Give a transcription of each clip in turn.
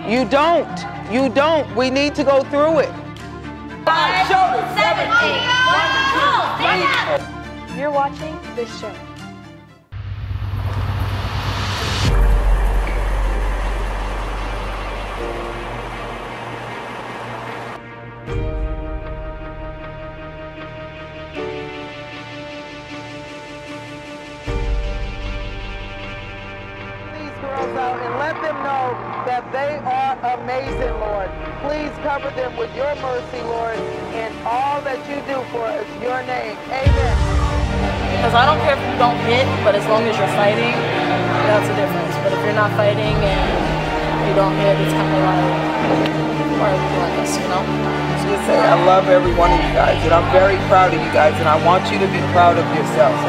You don't. You don't. We need to go through it. 5, 7, 8, 1, 2, 3, 4. You're watching this show. Out and let them know that they are amazing, Lord. Please cover them with your mercy, Lord, and all that you do for us, your name. Amen. Because I don't care if you don't hit, but as long as you're fighting, that's the difference. But if you're not fighting and you don't hit, it's kind of like, why are you doing this, you know? I just say I love every one of you guys, and I'm very proud of you guys, and I want you to be proud of yourselves.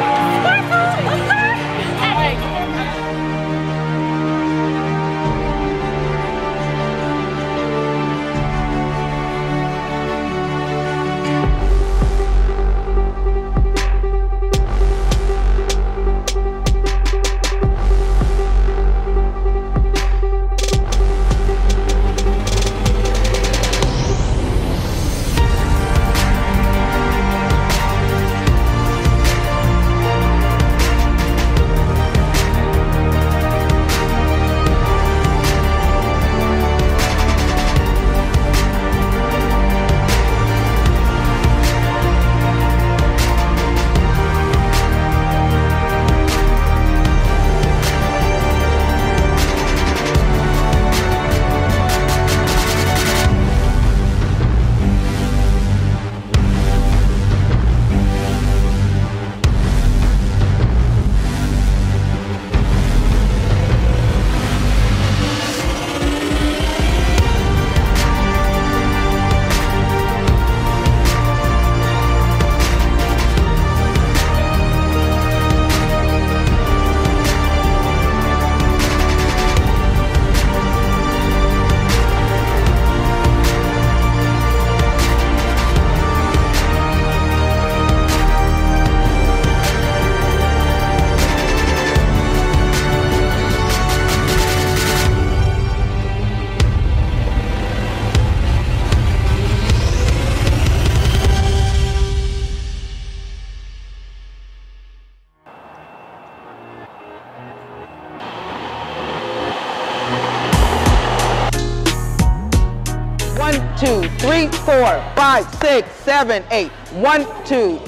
Two, 3, 4, 5, 6, 7, 8. 1, 2.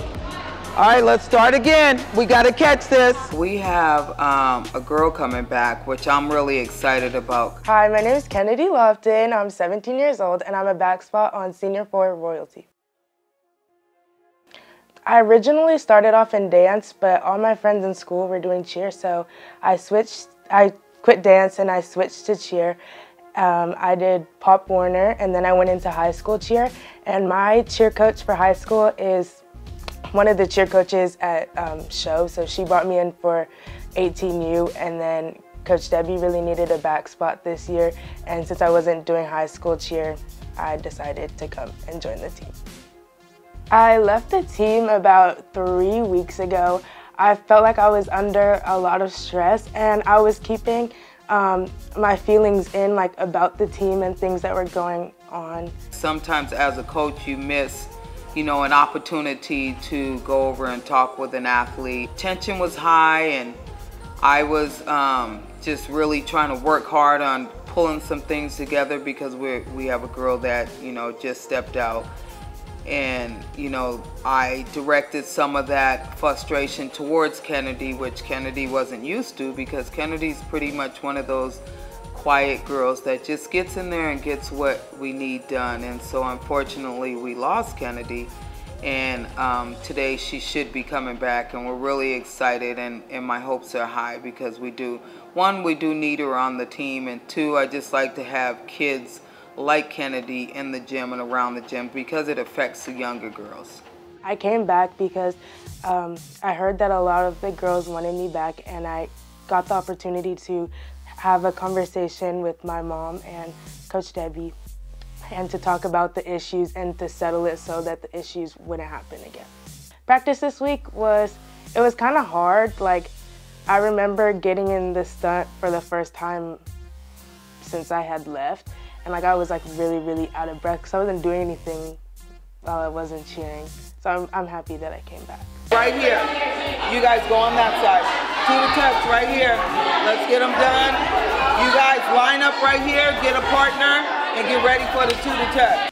All right, let's start again. We got to catch this. We have a girl coming back, which I'm really excited about. Hi, my name is Kennedy Lofton. I'm 17 years old, and I'm a back spot on Senior 4 Royalty. I originally started off in dance, but all my friends in school were doing cheer, so I quit dance and I switched to cheer. I did Pop Warner, and then I went into high school cheer, and my cheer coach for high school is one of the cheer coaches at show, so she brought me in for 18U, and then Coach Debbie really needed a back spot this year, and since I wasn't doing high school cheer, I decided to come and join the team. I left the team about 3 weeks ago. I felt like I was under a lot of stress, and I was keeping my feelings in, like, about the team and things that were going on. Sometimes as a coach you miss, you know, an opportunity to go over and talk with an athlete. Tension was high, and I was just really trying to work hard on pulling some things together because we have a girl that, you know, just stepped out. And, you know, I directed some of that frustration towards Kennedy, which Kennedy wasn't used to, because Kennedy's pretty much one of those quiet girls that just gets in there and gets what we need done. And so unfortunately we lost Kennedy, and today she should be coming back, and we're really excited, and my hopes are high because we do need her on the team, and two, I just like to have kids like Kennedy in the gym and around the gym because it affects the younger girls. I came back because I heard that a lot of the girls wanted me back, and I got the opportunity to have a conversation with my mom and Coach Debbie and to talk about the issues and to settle it so that the issues wouldn't happen again. Practice this week was kind of hard. Like, I remember getting in the stunt for the first time since I had left, and like I was like really out of breath because I wasn't doing anything while I wasn't cheering. So I'm happy that I came back. Right here. You guys go on that side. 2 to touch right here. Let's get them done. You guys line up right here, get a partner, and get ready for the 2 to touch.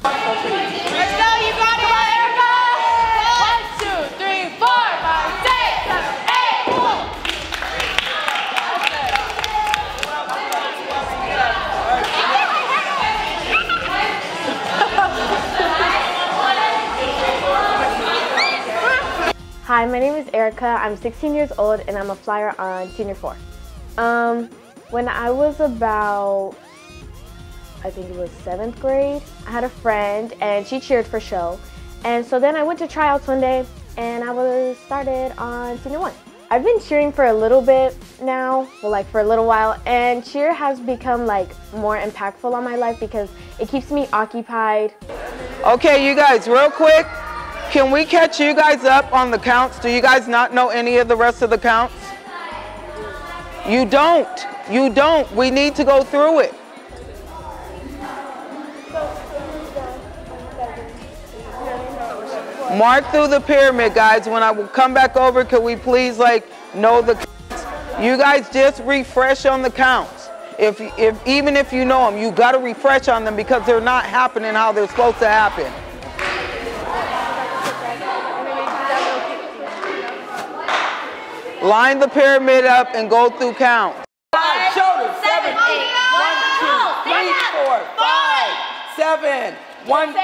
Let's go, you got it, Erica! 1, 2, 3, 4, 5, 6, 7, 8. Hi, my name is Erica. I'm 16 years old and I'm a flyer on Senior 4. When I was about, I think it was 7th grade, I had a friend and she cheered for show. And so then I went to tryouts one day and I was started on Senior 1. I've been cheering for a little bit now, well, like for a little while, and cheer has become like more impactful on my life because it keeps me occupied. Okay, you guys, real quick, can we catch you guys up on the counts? Do you guys not know any of the rest of the counts? You don't. You don't. We need to go through it. Mark through the pyramid, guys. When I will come back over, could we please know the counts? You guys just refresh on the counts. Even if you know them, you got to refresh on them because they're not happening how they're supposed to happen. Line the pyramid up and go through counts. 5, shoulders, 7, 8, 1, 2, 3, 4, 5, 7, 1, 2,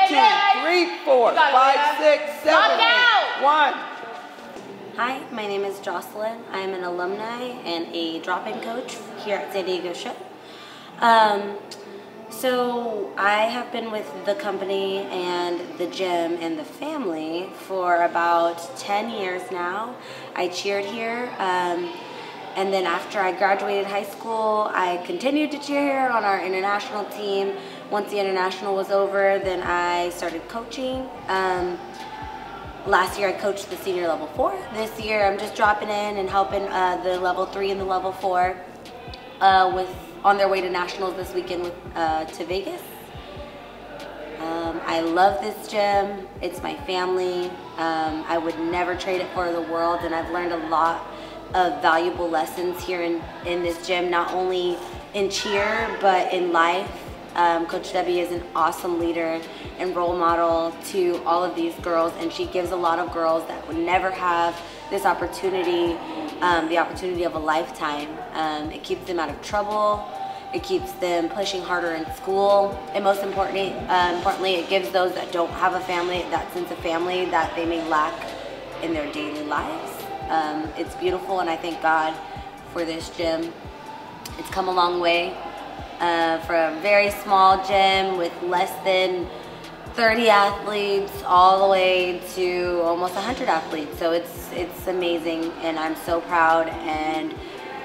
3, 4, 5, 6, 7, 8, 1. Hi, my name is Jocelyn. I'm an alumni and a drop-in coach here at San Diego Show. So I have been with the company and the gym and the family for about 10 years now. I cheered here, and then after I graduated high school, I continued to cheer here on our international team. Once the international was over, then I started coaching. Last year I coached the senior level 4. This year I'm just dropping in and helping the level 3 and the level 4 on their way to nationals this weekend to Vegas. I love this gym. It's my family. I would never trade it for the world, and I've learned a lot of valuable lessons here in this gym, not only in cheer, but in life. Coach Debbie is an awesome leader and role model to all of these girls, and she gives a lot of girls that would never have this opportunity, the opportunity of a lifetime. It keeps them out of trouble. It keeps them pushing harder in school, and most importantly, it gives those that don't have a family that sense of family that they may lack in their daily lives. It's beautiful, and I thank God for this gym. It's come a long way from a very small gym with less than 30 athletes all the way to almost 100 athletes. So it's amazing, and I'm so proud and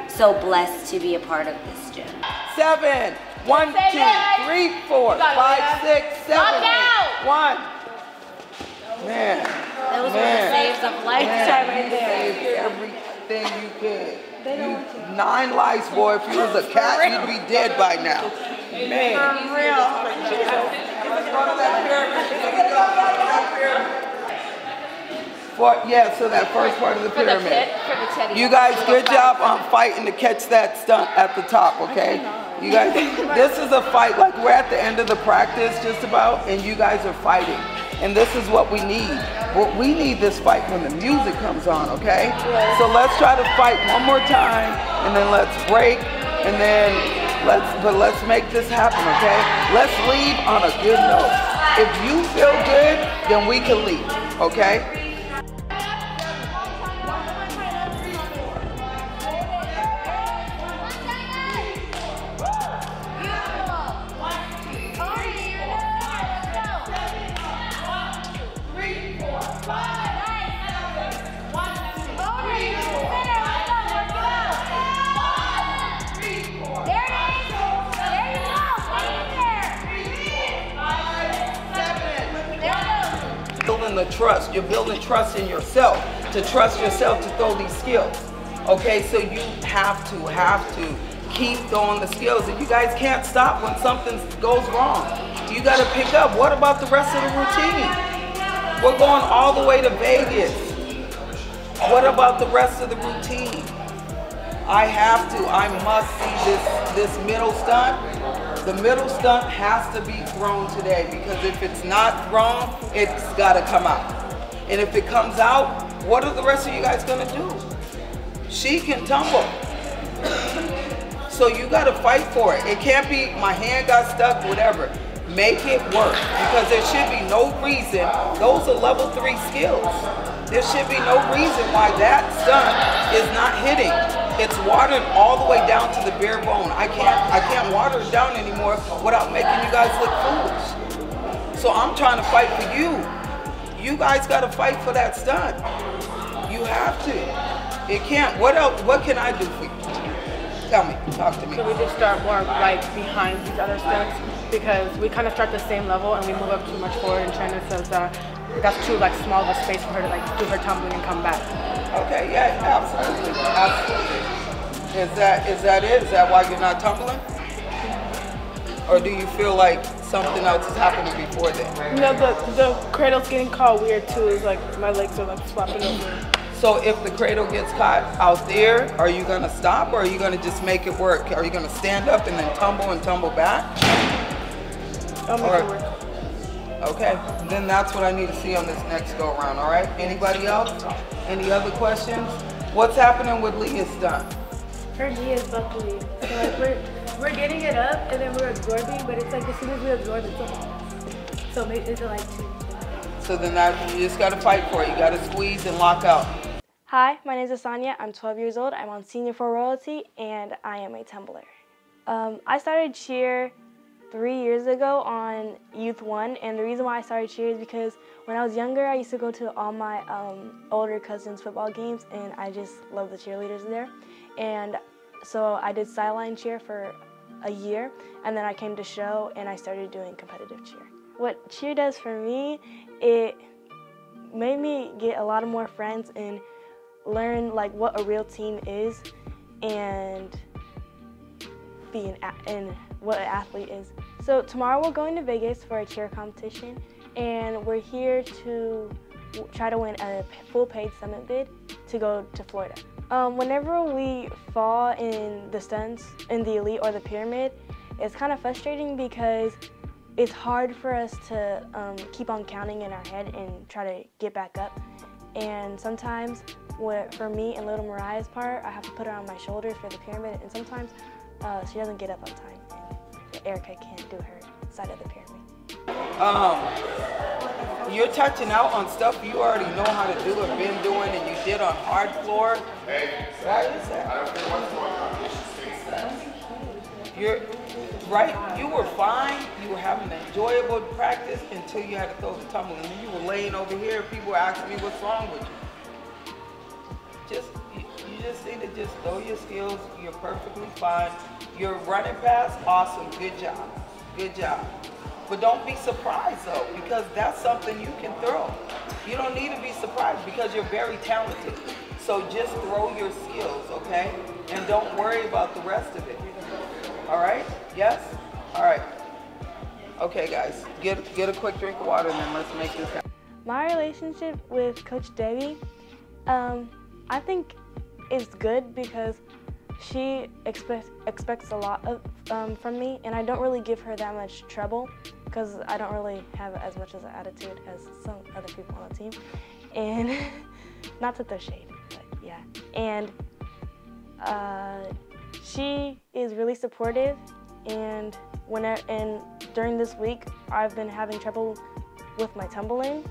so blessed to be a part of this gym. 7, 1, 2, 3, 4, 5, 6, 7, 8, 1. Man. Those were the saves of lifetime right there. You saved everything you could. 9 lives, boy. If you was a cat, you'd be dead by now. Man. For real. So that first part of the pyramid. You guys, good job on fighting to catch that stunt at the top, okay? You guys, this is a fight, like we're at the end of the practice just about, and you guys are fighting. And this is what we need. We need this fight when the music comes on, okay? So let's try to fight one more time, and then let's break, and then let's make this happen, okay? Let's leave on a good note. If you feel good, then we can leave, okay? trust. You're building trust in yourself, to trust yourself to throw these skills. Okay, so you have to keep throwing the skills, and you guys can't stop when something goes wrong. You got to pick up. What about the rest of the routine? We're going all the way to Vegas. What about the rest of the routine? I must see this middle stunt. The middle stunt has to be thrown today, because if it's not thrown, it's got to come out. And if it comes out, what are the rest of you guys going to do? She can tumble. So you got to fight for it. It can't be my hand got stuck, whatever. Make it work, because there should be no reason. Those are level 3 skills. There should be no reason why that stunt is not hitting. It's watered all the way down to the bare bone. I can't water it down anymore without making you guys look foolish. So I'm trying to fight for you. You guys got to fight for that stunt. You have to. It can't. What else? What can I do for you? Tell me. Talk to me. So we just start more like behind these other stunts, because we kind of start the same level and we move up too much forward, and China says that's too like small of a space for her to like do her tumbling and come back. Okay, yeah, absolutely, absolutely. Is that it? Is that why you're not tumbling? Or do you feel like something else is happening before then? No, the cradle's getting caught weird too. It's like my legs are like flopping over. So if the cradle gets caught out there, are you gonna stop, or are you gonna just make it work? Are you gonna stand up and then tumble back? I'll make it work. Okay, then that's what I need to see on this next go around, all right? Anybody else? Any other questions? What's happening with Leah's stunt? Her knee is buckling. So like we're getting it up and then we're absorbing, but it's like as soon as we absorb it's like 2. So then you just gotta fight for it. You gotta squeeze and lock out. Hi, my name is Asanya. I'm 12 years old. I'm on Senior for Royalty, and I am a tumbler. I started cheer 3 years ago on Youth 1, and the reason why I started cheer is because when I was younger, I used to go to all my older cousins' football games, and I just love the cheerleaders there. And so I did sideline cheer for a year, and then I came to show, and I started doing competitive cheer. What cheer does for me, it made me get a lot of more friends and learn like what a real team is, and what an athlete is. So tomorrow we're going to Vegas for a cheer competition, and we're here to try to win a full paid summit bid to go to Florida. Whenever we fall in the stunts, in the elite or the pyramid, it's kind of frustrating because it's hard for us to keep on counting in our head and try to get back up. And sometimes, for me and little Mariah's part, I have to put her on my shoulders for the pyramid, and sometimes she doesn't get up on time, and Erica can't do her side of the pyramid. You're touching out on stuff you already know how to do and been doing, and you did on hard floor. Why is that? You're right. You were fine. You were having an enjoyable practice until you had to throw the tumble, and then you were laying over here. People were asking me what's wrong with you. You just need to just throw your skills. You're perfectly fine. You're running past. Awesome. Good job. Good job. But don't be surprised though, because that's something you can throw. You don't need to be surprised because you're very talented. So just throw your skills, okay? And don't worry about the rest of it. All right? Yes? All right. Okay, guys, get a quick drink of water and then let's make this happen. My relationship with Coach Debbie, I think it's good because she expects a lot from me, and I don't really give her that much trouble because I don't really have as much as an attitude as some other people on the team. And not to throw shade, but yeah. And she is really supportive, and during this week I've been having trouble with my tumbling,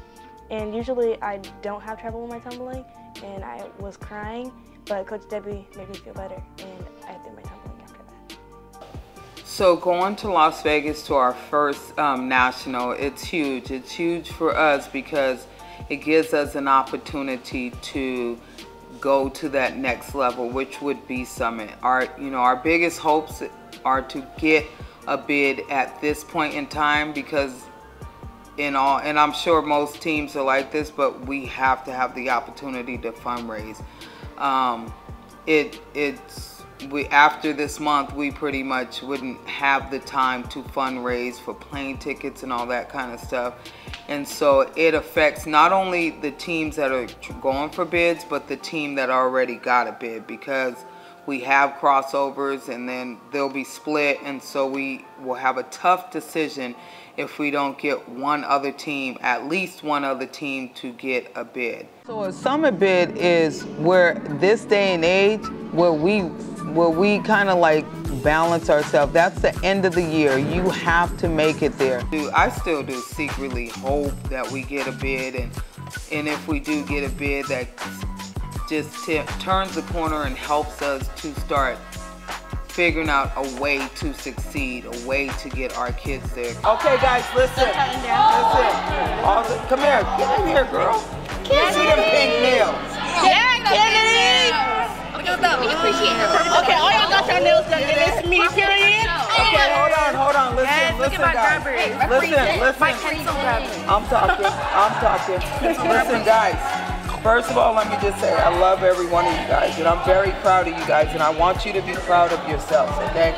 and usually I don't have trouble with my tumbling, and I was crying, but Coach Debbie made me feel better, and I did my tumbling after that. So going to Las Vegas to our first national, it's huge. It's huge for us because it gives us an opportunity to go to that next level, which would be Summit. Our biggest hopes are to get a bid at this point in time because and I'm sure most teams are like this, but we have to have the opportunity to fundraise. After this month, we pretty much wouldn't have the time to fundraise for plane tickets and all that kind of stuff. And so it affects not only the teams that are going for bids, but the team that already got a bid, because we have crossovers and then they'll be split, and so we will have a tough decision if we don't get at least one other team to get a bid. So a summit bid is where this day and age, where we kind of like balance ourselves. That's the end of the year. You have to make it there. I still do secretly hope that we get a bid, and if we do get a bid, that just turns the corner and helps us to start figuring out a way to succeed, a way to get our kids there. Okay, guys, listen. Come here. Get in here, girl. Can't see them pink nails. Yeah, Kennedy! We appreciate her. Okay, all y'all got your nails done. It's me, period. Okay, hold on. Listen, guys. Listen. I'm talking. Listen, guys. First of all, let me just say I love every one of you guys, and I'm very proud of you guys, and I want you to be proud of yourselves, okay?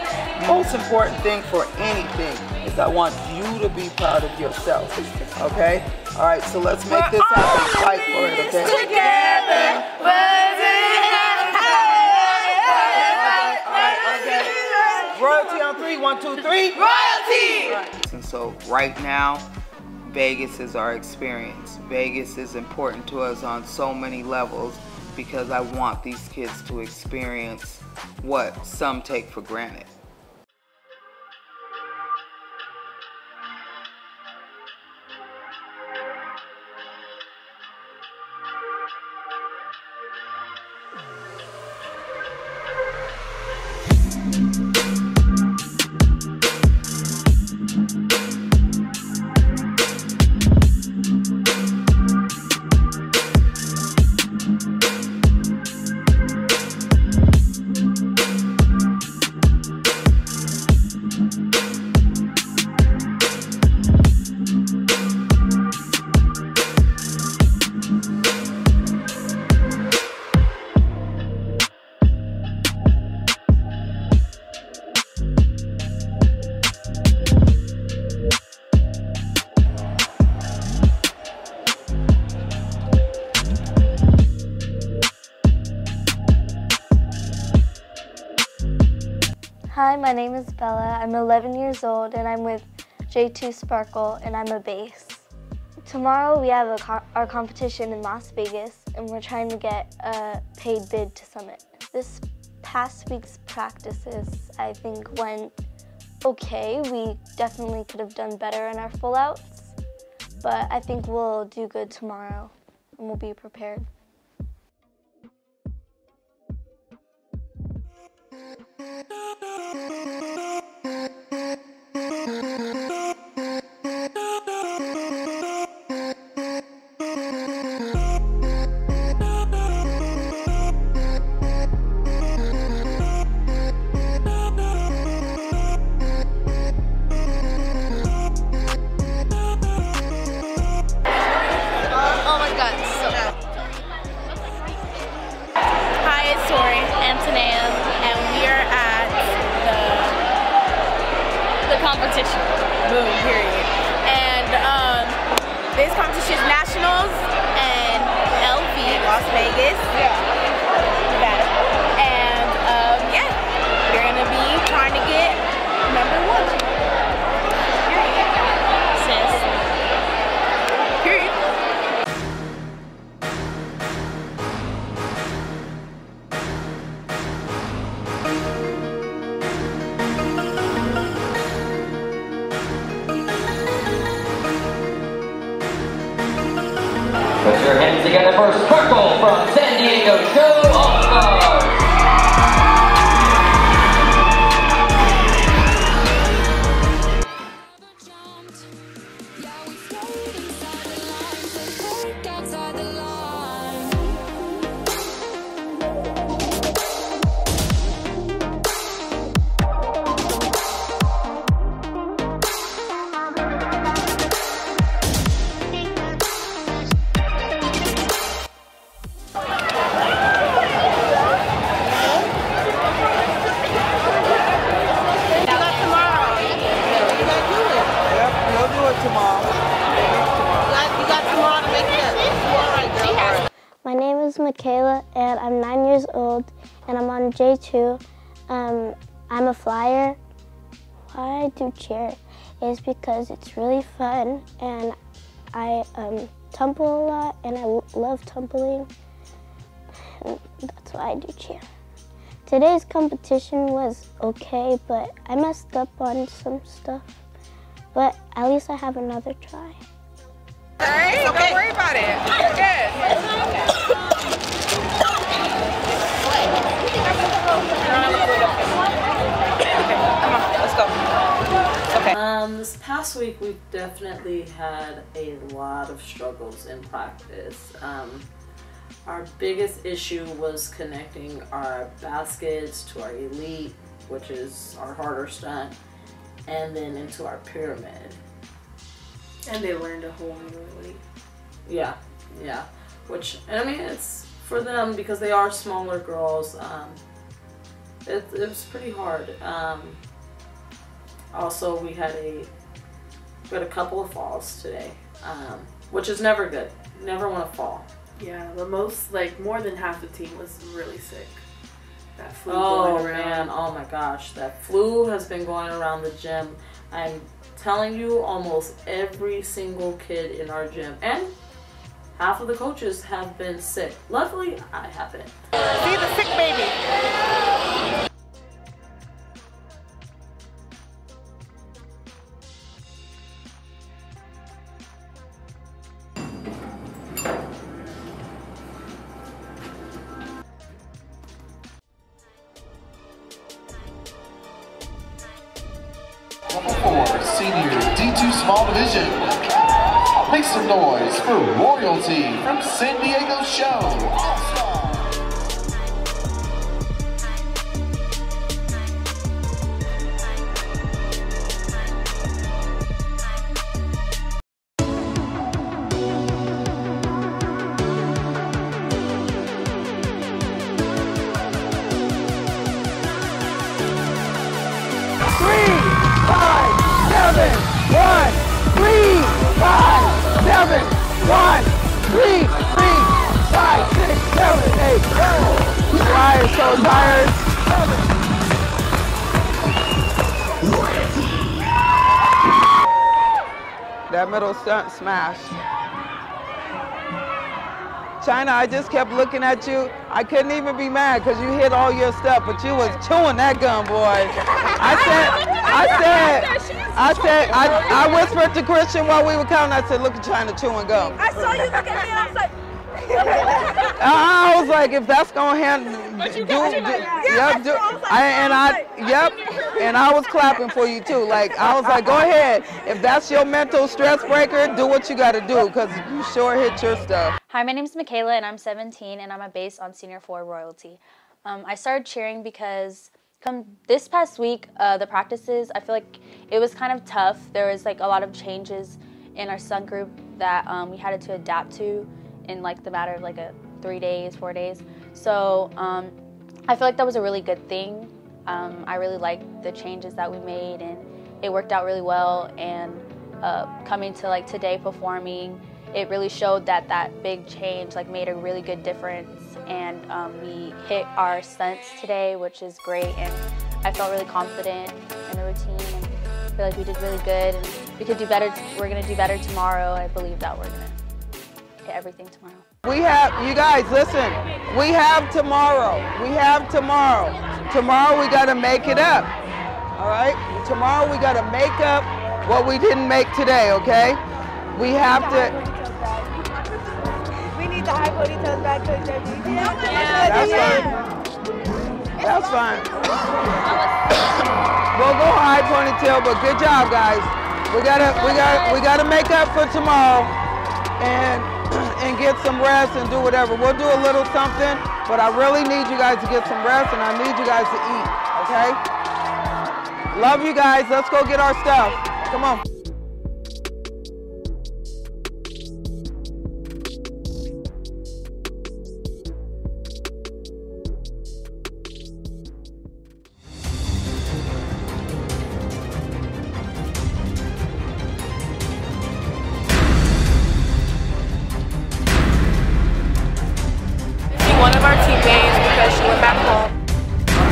Most important thing for anything is I want you to be proud of yourself, okay? All right, so let's make this happen. Fight for it, okay? Together, royalty on 3. 1, 2, 3. Royalty! Right. And so right now, Vegas is our experience. Vegas is important to us on so many levels because I want these kids to experience what some take for granted. Hi, my name is Bella. I'm 11 years old and I'm with J2 Sparkle and I'm a bass. Tomorrow we have our competition in Las Vegas and we're trying to get a paid bid to Summit. This past week's practices I think went okay. We definitely could have done better in our full outs, but I think we'll do good tomorrow and we'll be prepared. Competition. Boom, period. And this competition is nationals and LV, Las Vegas, Nevada. And yeah, we're gonna be trying to get #1. Period. Put your hands together for Sparkle from San Diego Show All-Stars. is Michaela, and I'm 9 years old, and I'm on J2. I'm a flyer. Why I do cheer is because it's really fun, and I tumble a lot, and I love tumbling. And that's why I do cheer. Today's competition was okay, but I messed up on some stuff. But at least I have another try. Hey, don't worry about it. You're good. Come on, let's go. Okay. This past week we've definitely had a lot of struggles in practice. Our biggest issue was connecting our baskets to our elite, which is our harder stunt, and then into our pyramid. And they learned a whole new elite. Yeah. Which, I mean, it's for them because they are smaller girls. It was pretty hard. Also, we had a couple of falls today, which is never good. Never want to fall. Yeah, the most, like, more than half the team was really sick. That flu Oh going around. man, oh my gosh, that flu has been going around the gym. I'm telling you, almost every single kid in our gym, and half of the coaches have been sick. Luckily, I haven't. See the sick baby. Number 4, Senior D2 Small Division. Make some noise for royalty from San Diego Show. So tired. That middle stunt smashed. China, I just kept looking at you. I couldn't even be mad because you hit all your stuff, but you was chewing that gum, boy. I whispered to Christian while we were counting. I said, look at China chewing gum. I saw you look at me and I was like, I was like, if that's gonna handle, and I was clapping for you too. Like, I was like, go ahead. If that's your mental stress breaker, do what you gotta do, because you sure hit your stuff. Hi, my name is Michaela, and I'm 17, and I'm a bass on Senior 4 Royalty. I started cheering because this past week, the practices, I feel like it was kind of tough. There was like a lot of changes in our stunt group that we had to adapt to in like the matter of like 3 days, 4 days. So I feel like that was a really good thing. I really liked the changes that we made, and it worked out really well. And coming to like today performing, it really showed that that big change like made a really good difference. And we hit our stunts today, which is great. And I felt really confident in the routine, and I feel like we did really good. And we could do better. We're gonna do better tomorrow. I believe that we're gonna hit everything tomorrow. We have, you guys, listen, we have tomorrow. We have tomorrow. Tomorrow we gotta make it up, all right? Tomorrow we gotta make up what we didn't make today, okay? We have to. we need the high ponytails back to the That's fine. That's fine. We'll go high ponytail, but good job, guys. We gotta make up for tomorrow, and get some rest and do whatever. We'll do a little something, but I really need you guys to get some rest, and I need you guys to eat, okay? Love you guys. Let's go get our stuff. Come on.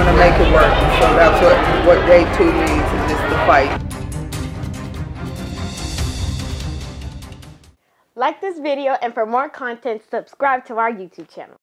going to make it work. So that's what day 2 means, is just the fight. Like this video, and for more content, subscribe to our YouTube channel.